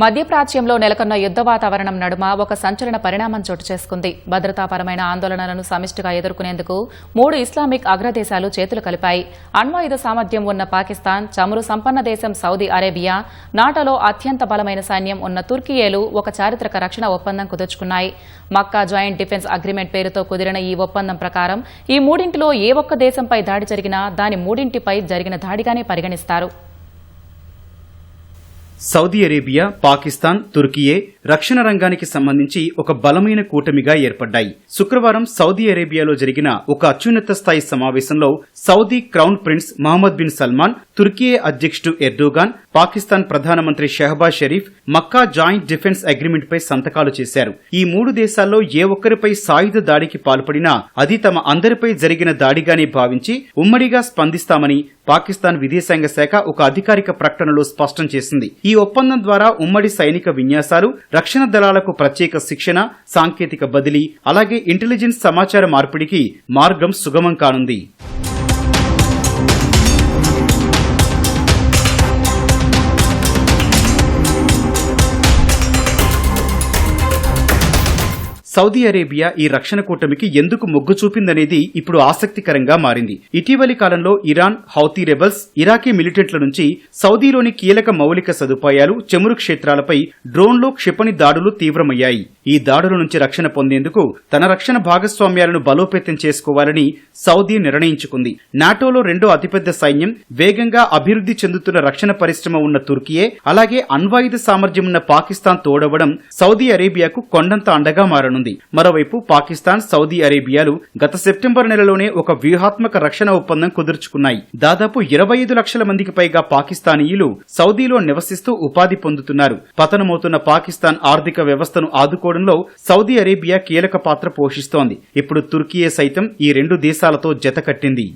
మధ్యప్రాచ్యంలో నెలకొన్న యుద్ధ వాతావరణం నడుమ ఒక సంచలన పరిణామం చోటు చేసుకుంది. భద్రతాపరమైన ఆందోళనలను సమిష్టిగా ఎదుర్కొనేందుకు 3 ఇస్లామిక్ అగ్రదేశాలు చేతులు కలిపాయి. అణ్వాయుధ సామర్థ్యం ఉన్న పాకిస్తాన్, చమురు సంపన్న దేశం సౌదీ అరేబియా, నాటోలో అత్యంత బలమైన సైన్యం ఉన్న తుర్కియేలు ఒక చారిత్రక రక్షణ ఒప్పందం కుదుర్చుకున్నాయి. మక్కా జాయింట్ డిఫెన్స్ అగ్రిమెంట్ పేరుతో కుదిరిన ఈ ఒప్పందం ప్రకారం ఈ మూడింటిలో ఏ ఒక్క దేశంపై దాడి జరిగినా దాని మూడింటిపై జరిగిన దాడిగానే పరిగణిస్తారు. సౌదీ అరేబియా, పాకిస్తాన్, తుర్కియే రక్షణ రంగానికి సంబంధించి ఒక బలమైన కూటమిగా ఏర్పడ్డాయి. శుక్రవారం సౌదీ అరేబియాలో జరిగిన ఒక అత్యున్నత స్థాయి సమావేశంలో Saudi crown prince Mohammed bin Salman, Turkiye అధ్యక్షుడు ఎర్డోగాన్, పాకిస్తాన్ ప్రధానమంత్రి Shehbaz Sharif Mecca joint defence agreement పై సంతకాలు చేశారు. ఈ 3 దేశాల్లో ఏ ఒక్కరిపై సాయుధ దాడికి పాల్పడినా అది తమ అందరిపై జరిగిన దాడిగానే భావించి ఉమ్మడిగా స్పందిస్తామని పాకిస్తాన్ విదేశాంగ శాఖ ఒక అధికారిక ప్రకటనలో స్పష్టం చేసింది. ఈ ఒప్పందం ద్వారా ఉమ్మడి సైనిక విన్యాసాలు, రక్షణ దళాలకు ప్రత్యేక శిక్షణ, సాంకేతిక బదిలీ, అలాగే ఇంటెలిజెన్స్ సమాచార మార్పిడికి మార్గం సుగమం కానుంది. సౌదీ అరేబియా ఈ రక్షణ కూటమికి ఎందుకు మొగ్గు చూపిందనేది ఇప్పుడు ఆసక్తికరంగా మారింది. ఇటీవలి కాలంలో ఇరాన్, హౌతీ రెబల్స్, ఇరాకీ మిలిటెంట్ల నుంచి సౌదీలోని కీలక మౌలిక సదుపాయాలు, చమురు క్షేత్రాలపై డ్రోన్లు, క్షిపణి దాడులు తీవ్రమయ్యాయి. ఈ దాడుల నుంచి రక్షణ పొందేందుకు తన రక్షణ భాగస్వామ్యాలను బలోపేతం చేసుకోవాలని సౌదీ నిర్ణయించుకుంది. నాటోలో 2వ అతిపెద్ద సైన్యం, వేగంగా అభివృద్ధి చెందుతున్న రక్షణ పరిశ్రమ ఉన్న తుర్కియే, అలాగే అణ్వాయుధ సామర్థ్యం ఉన్న పాకిస్తాన్ తోడవడం సౌదీ అరేబియాకు కొండంత అండగా మారనుంది. మరోవైపు పాకిస్తాన్, సౌదీ అరేబియాలు గత సెప్టెంబర్ నెలలోనే ఒక వ్యూహాత్మక రక్షణ ఒప్పందం కుదుర్చుకున్నాయి. దాదాపు 25 లక్షల మందికి పైగా పాకిస్తానీయులు సౌదీలో నివసిస్తూ ఉపాధి పొందుతున్నారు. పతనమవుతున్న పాకిస్తాన్ ఆర్థిక వ్యవస్థను ఆదుకోవడంలో సౌదీ అరేబియా కీలక పాత్ర పోషిస్తోంది. ఇప్పుడు తుర్కియే సైతం ఈ 2 దేశాలతో జతకట్టింది.